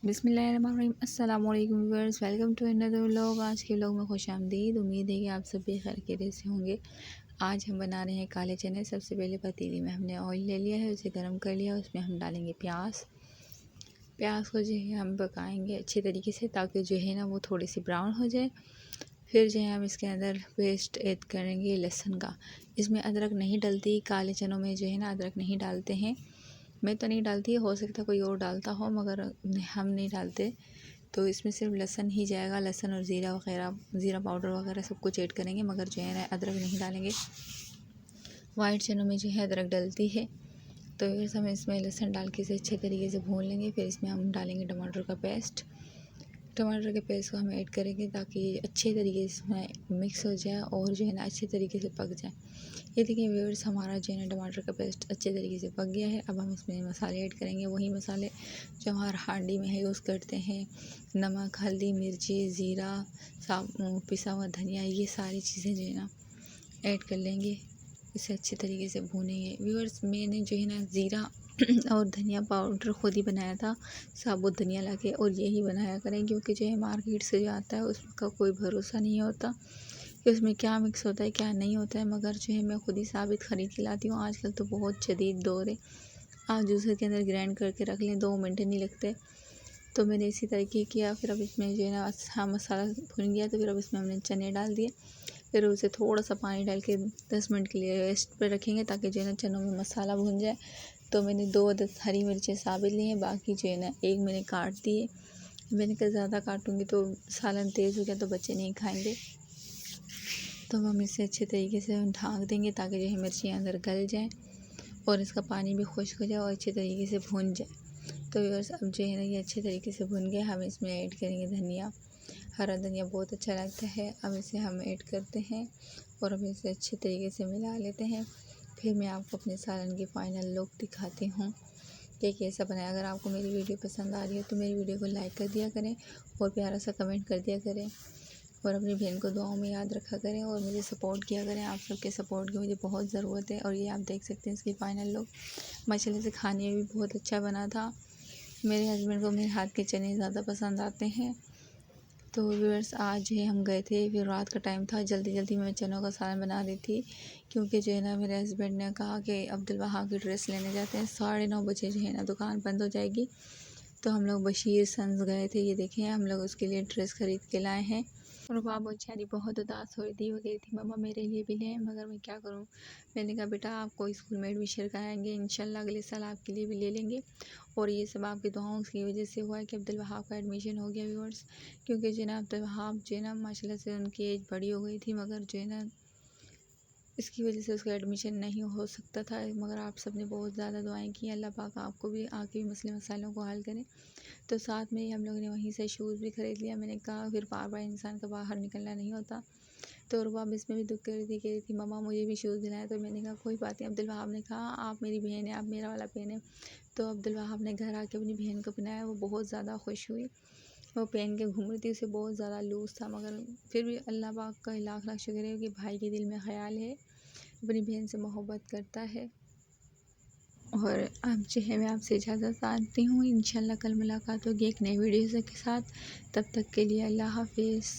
बिस्मिल्लाहिर्रहमानिर्रहीम। अस्सलाम वालेकुम viewers, welcome to another vlog. आज के व्लॉग में खुशामदीद। उम्मीद है कि आप सब भी खैर खैरियत से होंगे। आज हम बना रहे हैं काले चने। सबसे पहले पतीली में हमने ऑयल ले लिया है, उसे गर्म कर लिया। उसमें हम डालेंगे प्याज को जो है हम पकाएंगे अच्छे तरीके से, ताकि जो है ना वो थोड़ी सी ब्राउन हो जाए। फिर जो है हम इसके अंदर पेस्ट ऐड करेंगे लहसुन का। इसमें अदरक नहीं डलती, काले चनों में जो है ना अदरक नहीं डालते हैं। मैं तो नहीं डालती, हो सकता कोई और डालता हो, मगर हम नहीं डालते। तो इसमें सिर्फ लहसुन ही जाएगा। लहसुन और ज़ीरा वगैरह, ज़ीरा पाउडर वगैरह सब कुछ ऐड करेंगे, मगर जो है ना अदरक नहीं डालेंगे। वाइट चनों में जो है अदरक डलती है। तो फिर हम इसमें लहसुन डाल के इसे अच्छे तरीके से भून लेंगे। फिर इसमें हम डालेंगे टमाटर का पेस्ट। टमाटर के पेस्ट को हम ऐड करेंगे ताकि अच्छे तरीके से इसमें मिक्स हो जाए और जो है ना अच्छे तरीके से पक जाए। ये देखिए व्यूअर्स, हमारा जो है ना टमाटर का पेस्ट अच्छे तरीके से पक गया है। अब हम इसमें मसाले ऐड करेंगे, वही मसाले जो हमारे हांडी में है यूज़ करते हैं। नमक, हल्दी, मिर्ची, ज़ीरा, पिसा हुआ धनिया, ये सारी चीज़ें जो है ना ऐड कर लेंगे। इसे अच्छे तरीके से भूनेंगे। व्यूअर्स, मैंने जो है ना ज़ीरा और धनिया पाउडर खुद ही बनाया था, साबुत धनिया लाके। और यही बनाया करें, क्योंकि जो है मार्केट से जो आता है उसका कोई भरोसा नहीं होता कि उसमें क्या मिक्स होता है क्या नहीं होता है। मगर जो है मैं खुद ही साबित ख़रीद के लाती हूँ। आजकल तो बहुत शदीद दौर है, आप जूसर के अंदर ग्राइंड करके रख लें, 2 मिनट नहीं लगते। तो मैंने इसी तरीके किया। फिर अब इसमें जो है ना अच्छा मसाला भुन गया, तो फिर अब इसमें हमने चने डाल दिए। फिर उसे थोड़ा सा पानी डाल के 10 मिनट के लिए रेस्ट पर रखेंगे, ताकि जो है ना चनों में मसाला भुन जाए। तो मैंने 2 हरी मिर्चें साबित ली हैं, बाकी जो है ना एक मैंने काट दिए। मैंने कहा ज़्यादा काटूँगी तो सालन तेज़ हो गया तो बच्चे नहीं खाएंगे। तो हम इसे अच्छे तरीके से ढाँक देंगे, ताकि जो है मिर्ची अंदर गल जाए और इसका पानी भी खुश्क हो जाए और अच्छे तरीके से भुन जाए। तो बस अब जो है ना ये अच्छे तरीके से भुन गया। हम इसमें ऐड करेंगे धनिया। हरा धनिया बहुत अच्छा लगता है। अब इसे हम ऐड करते हैं और अब इसे अच्छे तरीके से मिला लेते हैं। फिर मैं आपको अपने सालन की फ़ाइनल लुक दिखाती हूँ कि कैसा बनाया। अगर आपको मेरी वीडियो पसंद आ रही है तो मेरी वीडियो को लाइक कर दिया करें और प्यारा सा कमेंट कर दिया करें, और अपनी बहन को दुआओं में याद रखा करें और मुझे सपोर्ट किया करें। आप सबके सपोर्ट की मुझे बहुत ज़रूरत है। और ये आप देख सकते हैं इसकी फ़ाइनल लुक। माशाल्लाह से खाने में भी बहुत अच्छा बना था। मेरे हस्बैंड को मेरे हाथ के चने ज़्यादा पसंद आते हैं। तो व्यूअर्स, आज जो है हम गए थे, फिर रात का टाइम था, जल्दी जल्दी में चनों का सालन बना रही थी, क्योंकि जो है ना मेरे हस्बैंड ने कहा कि अब्दुल वहाब की ड्रेस लेने जाते हैं। 9:30 बजे जो है ना दुकान बंद हो जाएगी। तो हम लोग बशीर सन्स गए थे। ये देखें, हम लोग उसके लिए ड्रेस खरीद के लाए हैं। और वहाँ बेचारी बहुत उदास हो रही थी, वो कह रही थी मम्मा मेरे लिए भी लें, मगर मैं क्या करूँ। मैंने कहा बेटा आपको स्कूल में एडमिशन कराएंगे, इंशाल्लाह अगले साल आपके लिए भी ले लेंगे। और ये सब आपकी दुआओं की वजह से हुआ है कि अब्दुल वहाब का एडमिशन हो गया व्यूअर्स। क्योंकि जो है ना अब्दुल वहाब जो है ना माशाल्लाह से उनकी एज बड़ी हो गई थी, मगर जो है ना इसकी वजह से उसका एडमिशन नहीं हो सकता था। मगर आप सब ने बहुत ज़्यादा दुआएं की, अल्लाह पाक आपको भी आके भी मसले मसाइलों को हल करें। तो साथ में ही हम लोगों ने वहीं से शूज़ भी ख़रीद लिया। मैंने कहा फिर बार बार इंसान का बाहर निकलना नहीं होता। तो रुबाब इसमें भी दुख कर रही थी मम्मा मुझे भी शूज़ दिलाएं। तो मैंने कहा कोई बात नहीं। अब्दुल वहाब ने कहा आप मेरी बहन है, आप मेरा वाला पहने। तो अब्दुल वहाब ने घर आके अपनी बहन को पहनाया। वो बहुत ज़्यादा खुश हुई, वो पहन के घूम रही थी। उसे बहुत ज़्यादा लूज़ था, मगर फिर भी अल्लाह पाक का लाख लाख शुक्र है कि भाई के दिल में ख्याल है, अपनी बहन से मोहब्बत करता है। और अब जो है मैं आपसे इजाज़त चाहती हूँ। इंशाल्लाह कल मुलाकात होगी एक नई वीडियो के साथ। तब तक के लिए अल्लाह हाफिज़।